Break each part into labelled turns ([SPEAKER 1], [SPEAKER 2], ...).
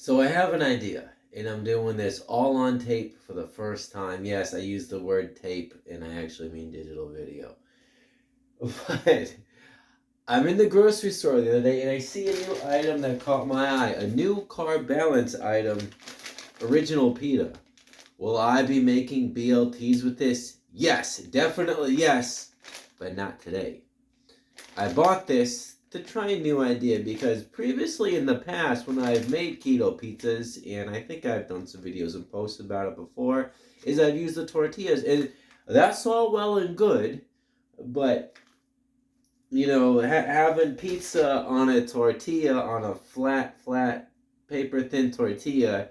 [SPEAKER 1] So I have an idea, and I'm doing this all on tape for the first time. Yes, I use the word tape, and I actually mean digital video. But I'm in the grocery store the other day, and I see a new item that caught my eye. A new carb balance item, original pita. Will I be making BLTs with this? Yes, definitely yes, but not today. I bought this to try a new idea because previously in the past when I've made keto pizzas, and I think I've done some videos and posts about it before, is I've used the tortillas, and that's all well and good, but having pizza on a tortilla, on a flat paper thin tortilla,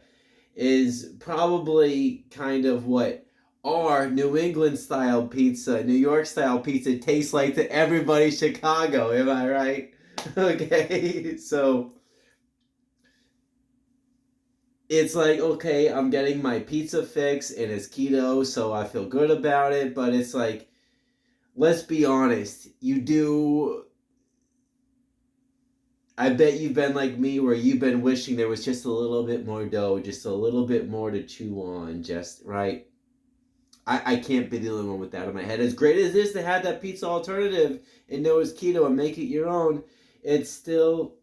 [SPEAKER 1] is probably kind of what our New England style pizza, New York style pizza tastes like to everybody Chicago. Am I right? Okay, so it's like, okay, I'm getting my pizza fix and it's keto, so I feel good about it, but it's like, let's be honest, I bet you've been like me where you've been wishing there was just a little bit more dough, just a little bit more to chew on, just right. I can't be the only one with that in my head. As great as it is to have that pizza alternative and know it's keto and make it your own, it's still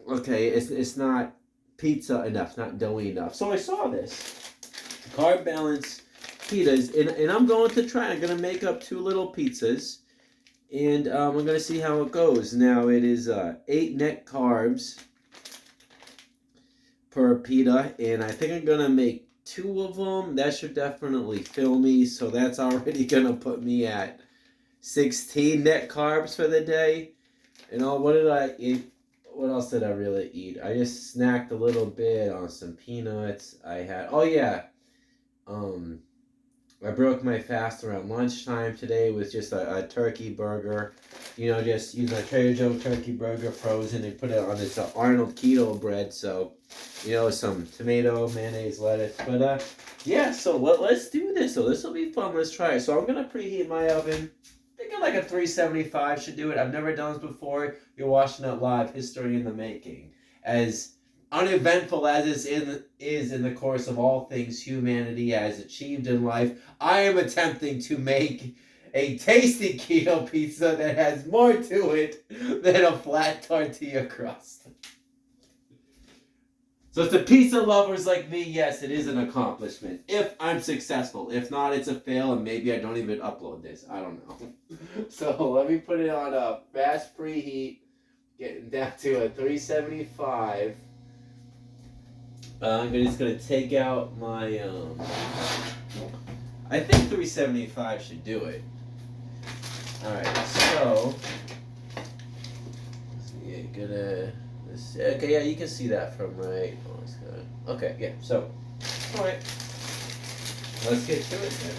[SPEAKER 1] okay. It's not pizza enough, not doughy enough. So I saw this carb balance pizzas, and I'm going to try. I'm going to make up 2 little pizzas, and I'm going to see how it goes. Now it is 8 net carbs per pita, and I think I'm going to make 2 of them. That should definitely fill me, so that's already going to put me at 16 net carbs for the day. And what did I eat? What else did I really eat? I just snacked a little bit on some peanuts. I broke my fast around lunchtime today with just a turkey burger. Just use a Trader Joe turkey burger frozen and put it on this Arnold keto bread. So, some tomato, mayonnaise, lettuce. But, yeah, so let's do this. So this will be fun. Let's try it. So I'm going to preheat my oven. Thinking like a 375 should do it. I've never done this before. You're watching it live. History in the making. As uneventful as this is in the course of all things humanity has achieved in life, I am attempting to make a tasty keto pizza that has more to it than a flat tortilla crust. So to pizza lovers like me, yes, it is an accomplishment. If I'm successful. If not, it's a fail, and maybe I don't even upload this. I don't know. So let me put it on a fast preheat, getting down to a 375. I'm just going to take out my, I think 375 should do it. Alright, so, okay, yeah, you can see that from right. Okay, yeah, so, alright, let's get to it then.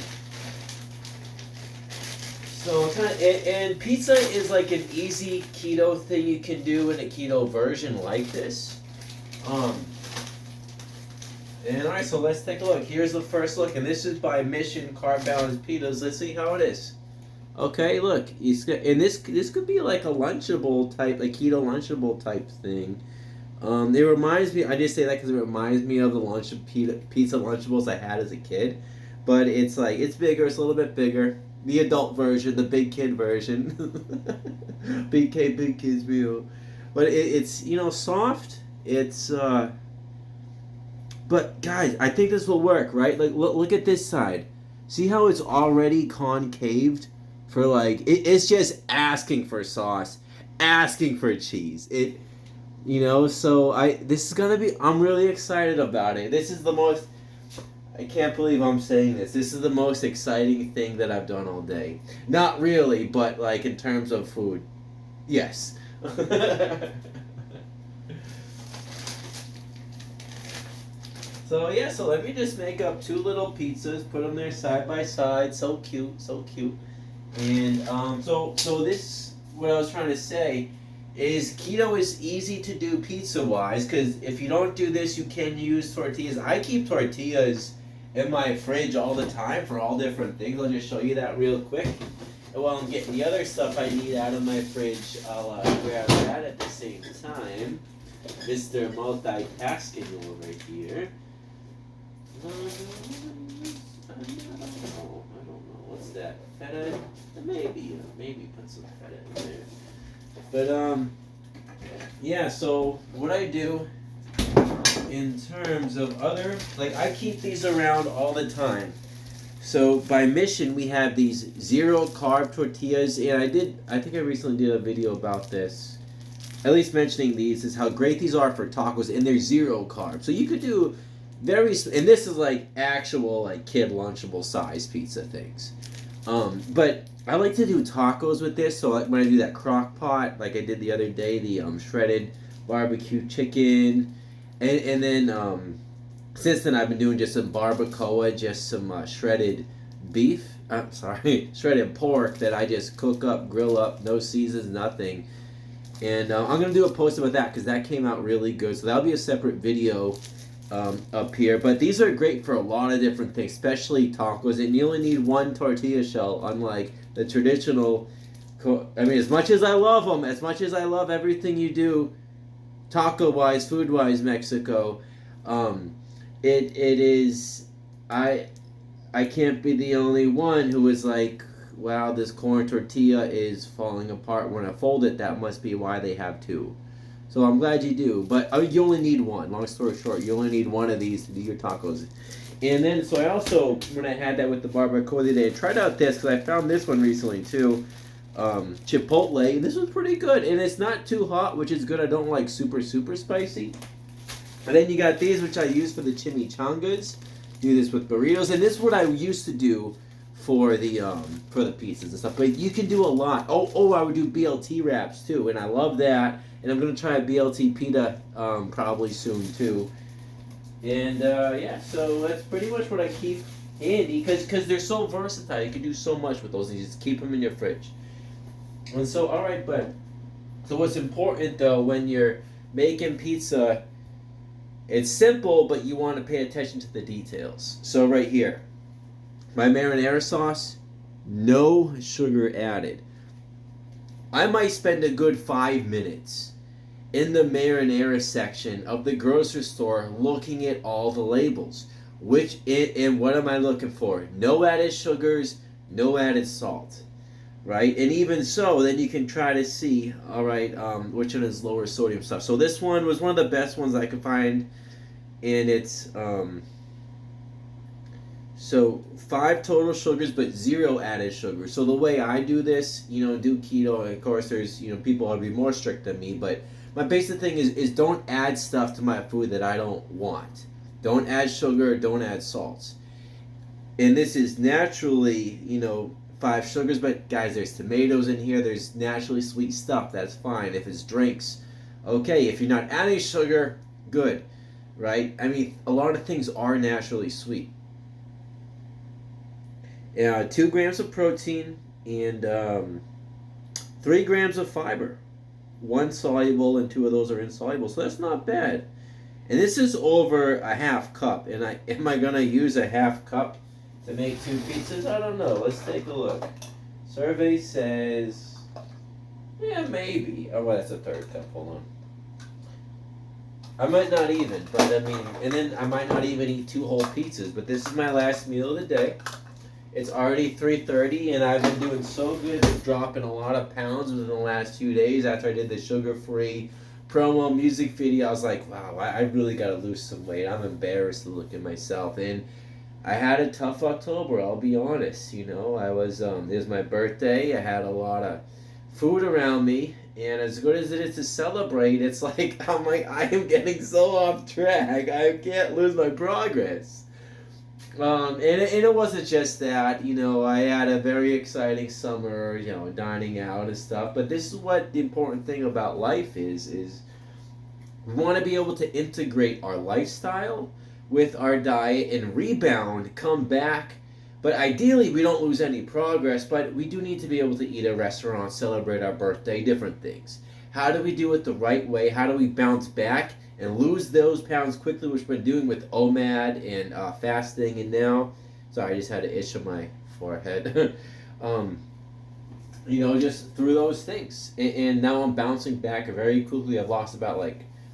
[SPEAKER 1] So, and pizza is like an easy keto thing you can do in a keto version like this. And alright, so let's take a look. Here's the first look, and this is by Mission Carb Balance Pizzas. Let's see how it is. Okay, look, and this could be like a Lunchable type, a keto Lunchable type thing. It reminds me. I just say that because it reminds me of the pizza Lunchables I had as a kid, but it's bigger. It's a little bit bigger. The adult version, the big kid version, big kids meal. But it's soft. It's But guys, I think this will work, right? Like, look at this side. See how it's already concaved? For it's just asking for sauce, asking for cheese. This is gonna be. I'm really excited about it. This is the most. I can't believe I'm saying this. This is the most exciting thing that I've done all day. Not really, but like in terms of food, yes. So yeah, so let me just make up 2 little pizzas, put them there side by side. So cute, so cute. And so this, what I was trying to say, is keto is easy to do pizza wise, because if you don't do this, you can use tortillas. I keep tortillas in my fridge all the time for all different things. I'll just show you that real quick. And while I'm getting the other stuff I need out of my fridge, I'll grab that at the same time. Mr. Multitasking over here. I don't know. What's that? Feta? Maybe put some feta in there. But yeah. So what I do in terms of other, like I keep these around all the time. So by Mission we have these 0 carb tortillas, and I think I recently did a video about this. At least mentioning these is how great these are for tacos, and they're 0 carb. So you could do and this is like actual like kid lunchable size pizza things. But I like to do tacos with this. So like when I do that crock pot, like I did the other day, the shredded barbecue chicken, and then since then I've been doing just some barbacoa, just some shredded beef. I'm sorry, shredded pork that I just cook up, grill up, no seasons, nothing. And I'm gonna do a post about that because that came out really good. So that'll be a separate video up here. But these are great for a lot of different things, especially tacos. And you only need 1 tortilla shell, unlike the traditional. I mean, as much as I love them, as much as I love everything you do, taco wise, food wise, Mexico, it is. I can't be the only one who is like, wow, this corn tortilla is falling apart when I fold it. That must be why they have 2. So I'm glad you do. But you only need 1. Long story short, you only need 1 of these to do your tacos. And then, so I also, when I had that with the barbacoa the other day, I tried out this because I found this one recently too. Chipotle. This was pretty good. And it's not too hot, which is good. I don't like super spicy. And then you got these, which I use for the chimichangas. Do this with burritos. And this is what I used to do for the pizzas and stuff. But you can do a lot. Oh, I would do BLT wraps too, and I love that. And I'm gonna try a BLT pita probably soon too. And yeah, so that's pretty much what I keep handy because they're so versatile. You can do so much with those, and you just keep them in your fridge. And so, all right, but so what's important though when you're making pizza? It's simple, but you want to pay attention to the details. So right here. My marinara sauce, no sugar added. I might spend a good 5 minutes in the marinara section of the grocery store looking at all the labels. And what am I looking for? No added sugars, no added salt. Right? And even so, then you can try to see, all right, which one is lower sodium stuff. So this one was one of the best ones I could find, and it's so 5 total sugars, but 0 added sugar. So the way I do this, do keto, and of course there's, people ought to be more strict than me, but my basic thing is don't add stuff to my food that I don't want. Don't add sugar, don't add salts. And this is naturally, 5 sugars, but guys, there's tomatoes in here, there's naturally sweet stuff, that's fine. If it's drinks, okay. If you're not adding sugar, good, right? I mean, a lot of things are naturally sweet. 2 grams of protein and 3 grams of fiber. 1 soluble and 2 of those are insoluble, so that's not bad. And this is over a half cup. And am I gonna use a half cup to make 2 pizzas? I don't know. Let's take a look. Survey says, yeah, maybe. Oh, well, that's a 3rd cup. Hold on. I might not even, but I mean, and then I might not even eat 2 whole pizzas. But this is my last meal of the day. It's already 3:30, and I've been doing so good at dropping a lot of pounds within the last 2 days after I did the sugar-free promo music video. I was like, wow, I really got to lose some weight. I'm embarrassed to look at myself. And I had a tough October, I'll be honest. I was, it was my birthday. I had a lot of food around me. And as good as it is to celebrate, it's like, I am getting so off track. I can't lose my progress. And it wasn't just that, I had a very exciting summer, dining out and stuff. But this is what the important thing about life is we want to be able to integrate our lifestyle with our diet and rebound, come back. But ideally, we don't lose any progress, but we do need to be able to eat at a restaurant, celebrate our birthday, different things. How do we do it the right way? How do we bounce back and lose those pounds quickly, which we're doing with OMAD and fasting, and now, sorry, I just had an itch on my forehead. Just through those things. And now I'm bouncing back very quickly. I've lost about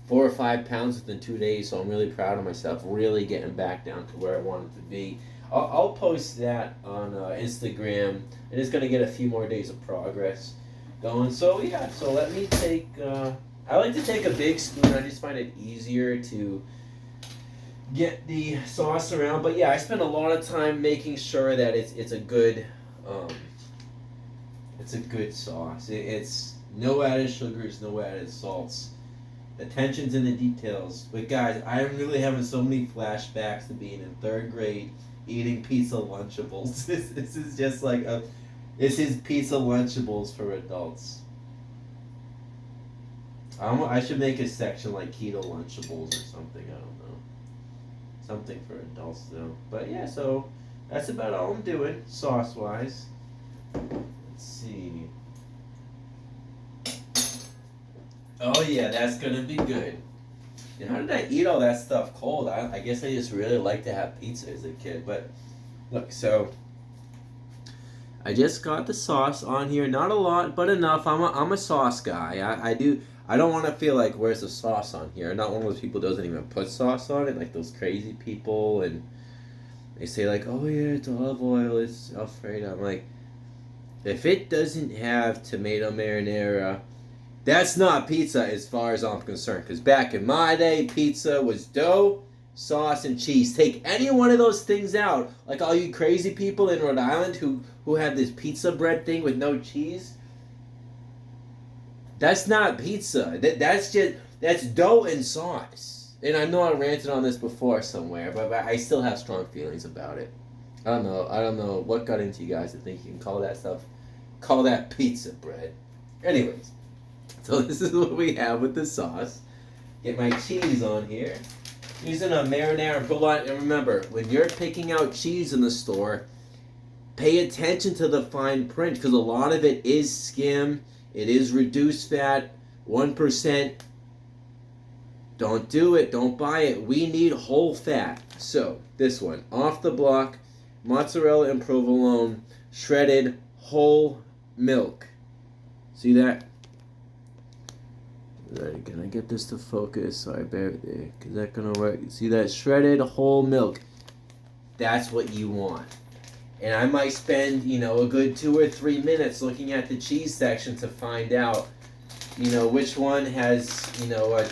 [SPEAKER 1] 4 or 5 pounds within 2 days, so I'm really proud of myself, really getting back down to where I wanted to be. I'll post that on Instagram, and it's going to get a few more days of progress going. So yeah, so let me take, I like to take a big spoon. I just find it easier to get the sauce around. But yeah, I spend a lot of time making sure that it's a good, it's a good sauce. It's no added sugars, no added salts. Attention's in the details. But guys, I'm really having so many flashbacks to being in third grade, eating pizza Lunchables. This is just like this is pizza Lunchables for adults. I should make a section like Keto Lunchables or something. I don't know. Something for adults though. But yeah, so that's about all I'm doing sauce wise. Let's see. Oh yeah, that's gonna be good. And how did I eat all that stuff cold? I guess I just really liked to have pizza as a kid. But look, so I just got the sauce on here. Not a lot, but enough. I'm a sauce guy. I don't want to feel like where's the sauce on here. I'm not one of those people who doesn't even put sauce on it, like those crazy people. And they say like, oh yeah, it's olive oil, it's Alfredo. I'm like, if it doesn't have tomato marinara, that's not pizza as far as I'm concerned. Because back in my day, pizza was dough, sauce, and cheese. Take any one of those things out, like all you crazy people in Rhode Island who have this pizza bread thing with no cheese. That's not pizza. That's dough and sauce. And I know I ranted on this before somewhere, but I still have strong feelings about it. I don't know what got into you guys to think you can call that pizza bread. Anyways. So this is what we have with the sauce. Get my cheese on here. Using a marinara and provolone. And remember, when you're picking out cheese in the store, pay attention to the fine print because a lot of it is skim. It is reduced fat, 1%. Don't do it. Don't buy it. We need whole fat. So this one, off the block, mozzarella and provolone, shredded whole milk. See that? Alright, can I get this to focus? Sorry, bear with me. Is that gonna work? See that shredded whole milk? That's what you want. And I might spend, a good 2 or 3 minutes looking at the cheese section to find out, which one has, a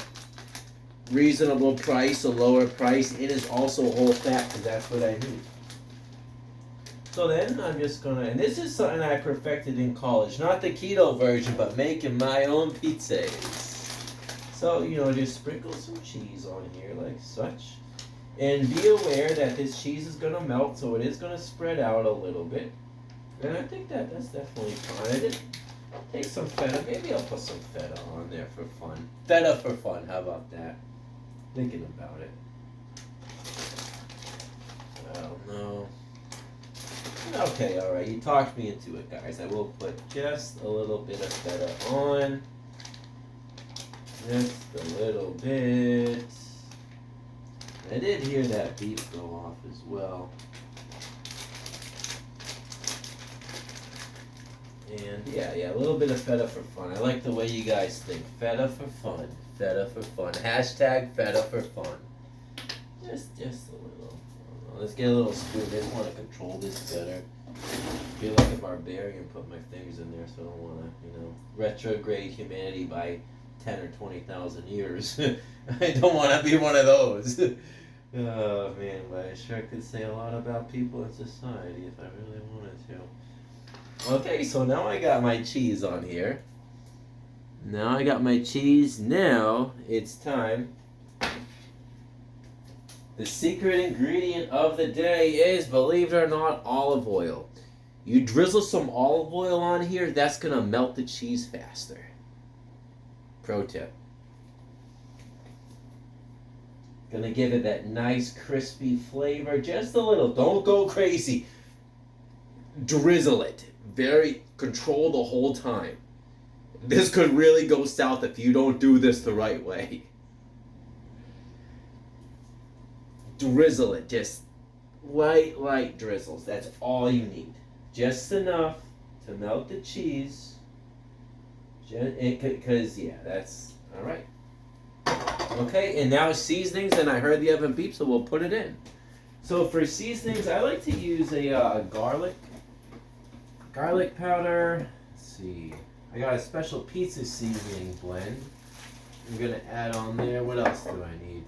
[SPEAKER 1] reasonable price, a lower price. It is also whole fat because that's what I need. So then I'm just gonna, and this is something I perfected in college, not the keto version, but making my own pizzas. So, just sprinkle some cheese on here like such. And be aware that this cheese is going to melt, so it is going to spread out a little bit. And I think that's definitely fine. I did take some feta. Maybe I'll put some feta on there for fun. Feta for fun. How about that? Thinking about it. I don't know. Okay, alright. You talked me into it, guys. I will put just a little bit of feta on. Just a little bit. I did hear that beep go off as well. And yeah, a little bit of feta for fun. I like the way you guys think. Feta for fun. Feta for fun. Hashtag feta for fun. Just a little. Let's get a little spoon. I just want to control this better. I feel like a barbarian put my fingers in there, so I don't want to, retrograde humanity by 10 or 20,000 years. I don't want to be one of those. Oh man, but I sure could say a lot about people in society if I really wanted to. Okay, so now I got my cheese on here. Now I got my cheese. Now it's time. The secret ingredient of the day is, believe it or not, olive oil. You drizzle some olive oil on here, that's going to melt the cheese faster. Pro tip. Gonna give it that nice crispy flavor, just a little. Don't go crazy. Drizzle it. Control the whole time. This could really go south if you don't do this the right way. Drizzle it, just light drizzles. That's all you need. Just enough to melt the cheese. Because, yeah, that's all right. Okay, and now seasonings, and I heard the oven beep, so we'll put it in. So for seasonings, I like to use a garlic powder. Let's see, I got a special pizza seasoning blend. I'm gonna add on there. What else do I need?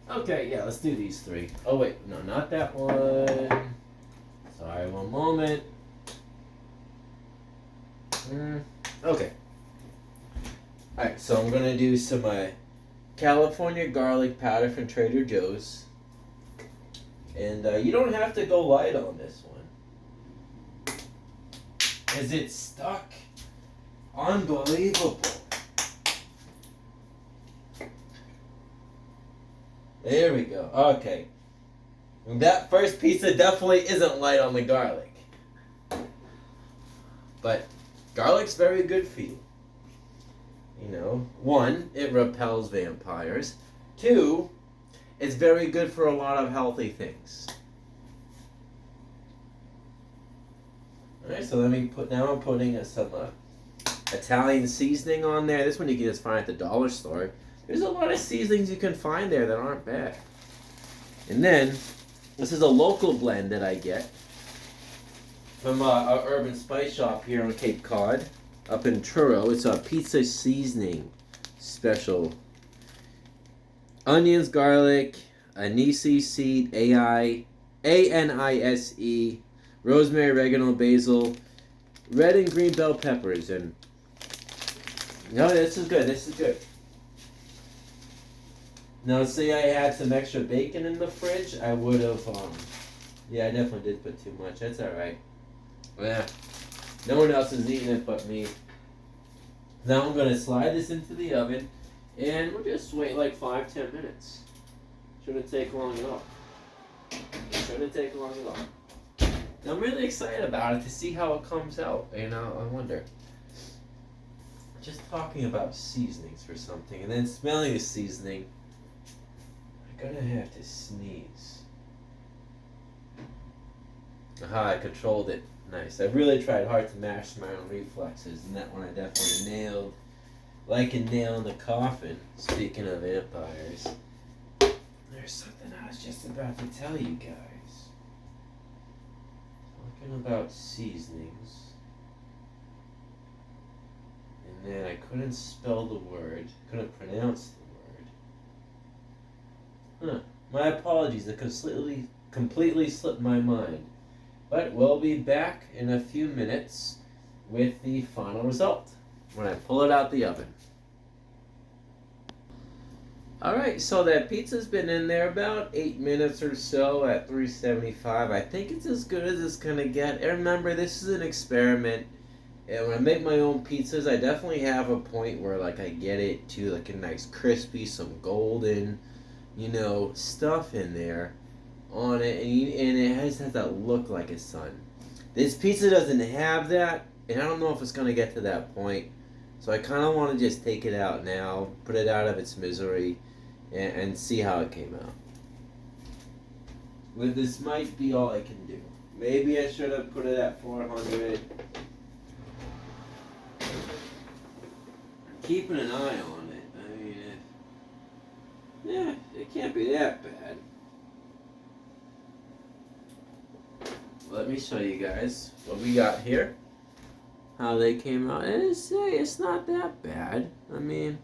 [SPEAKER 1] Okay, yeah, let's do these three. Oh wait, no, not that one. Sorry, one moment. Okay. Alright, so I'm gonna do some California garlic powder from Trader Joe's. And you don't have to go light on this one. As it's stuck. Unbelievable. There we go. Okay. That first pizza definitely isn't light on the garlic. But garlic's very good for you. You know, one, it repels vampires. Two, it's very good for a lot of healthy things. Alright, so now I'm putting some Italian seasoning on there. This one you can just find at the dollar store. There's a lot of seasonings you can find there that aren't bad. And then, this is a local blend that I get from our urban spice shop here on Cape Cod, up in Truro. It's a pizza seasoning special. Onions, garlic, anise seed, anise, rosemary, oregano, basil, red and green bell peppers, and no, this is good. This is good. Now, say I had some extra bacon in the fridge, I would have. Yeah, I definitely did put too much. That's all right. Yeah, no one else is eating it but me. Now I'm gonna slide this into the oven, and we'll just wait like 5-10 minutes. Shouldn't take long at all. Shouldn't take long at all. Now, I'm really excited about it to see how it comes out. You know, I wonder. Just talking about seasonings for something, and then smelling the seasoning. I'm gonna have to sneeze. Aha, I controlled it. Nice. I really tried hard to master my own reflexes, and that one I definitely nailed. Like a nail in the coffin, speaking of vampires. There's something I was just about to tell you guys. Talking about seasonings. And then I couldn't spell the word, couldn't pronounce the word. My apologies, it completely slipped my mind. But we'll be back in a few minutes with the final result when I pull it out the oven. Alright, so that pizza's been in there about 8 minutes or so at 375. I think it's as good as it's gonna get. And remember, this is an experiment. And when I make my own pizzas, I definitely have a point where like I get it to like a nice crispy, some golden, stuff in there on it, and it has that look like a sun. This pizza doesn't have that, and I don't know if it's going to get to that point. So I kind of want to just take it out now, put it out of its misery, and see how it came out. But this might be all I can do. Maybe I should have put it at 400. Keeping an eye on it. I mean, it can't be that bad. Let me show you guys what we got here. How they came out. And it's not that bad. I mean,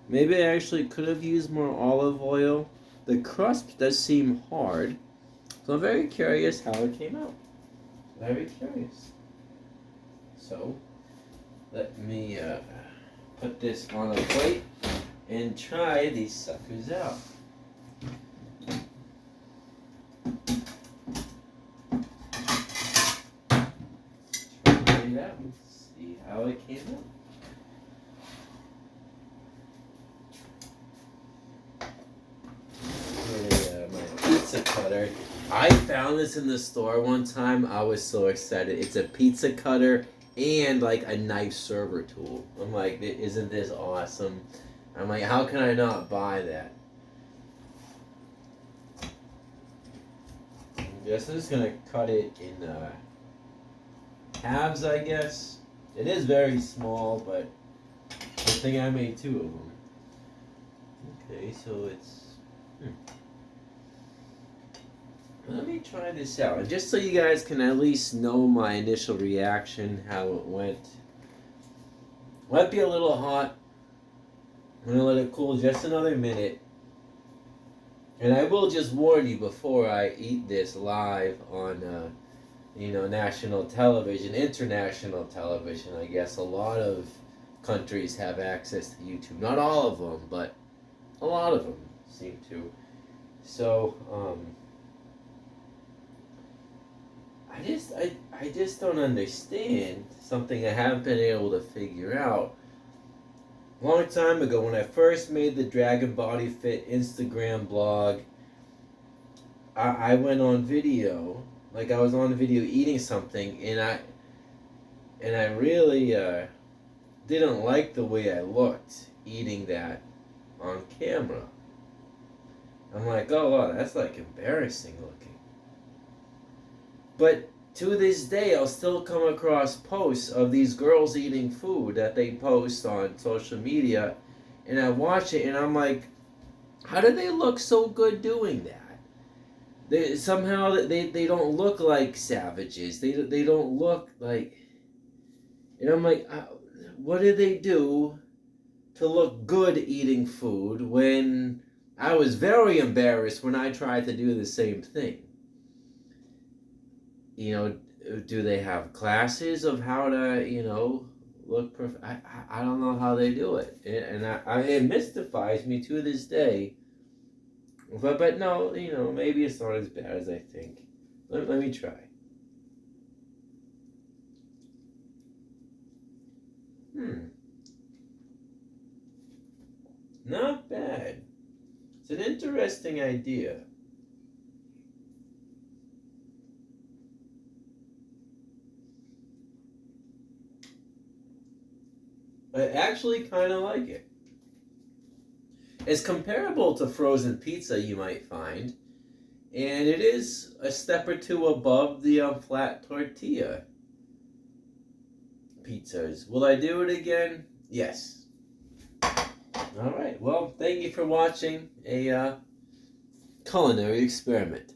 [SPEAKER 1] maybe I actually could have used more olive oil. The crust does seem hard. So I'm very curious how it came out. Very curious. So, let me put this on a plate and try these suckers out. Try it out and see how it came out. My pizza cutter. I found this in the store one time. I was so excited. It's a pizza cutter and like a knife server tool. I'm like, isn't this awesome? I'm like, how can I not buy that? I guess I'm just gonna cut it in halves, I guess. It is very small, but good thing I made 2 of them. Okay, so it's... Let me try this out. Just so you guys can at least know my initial reaction, how it went. Might be a little hot. I'm going to let it cool just another minute. And I will just warn you before I eat this live on, national television, international television. I guess a lot of countries have access to YouTube. Not all of them, but a lot of them seem to. So, I just don't understand something I haven't been able to figure out. A long time ago, when I first made the Dragon Body Fit Instagram blog, I went on video, like I was on video eating something, and I really didn't like the way I looked eating that on camera. I'm like, oh wow, that's like embarrassing looking. But to this day, I'll still come across posts of these girls eating food that they post on social media, and I watch it and I'm like, how do they look so good doing that? Somehow they don't look like savages. They don't look like, and I'm like, what do they do to look good eating food when I was very embarrassed when I tried to do the same thing? Do they have classes of how to, look I don't know how they do it. And it mystifies me to this day. But no, maybe it's not as bad as I think. Let me try. Not bad. It's an interesting idea. I actually kind of like it. It's comparable to frozen pizza you might find, and it is a step or two above the flat tortilla pizzas. Will I do it again? Yes. All right. Well, thank you for watching a culinary experiment.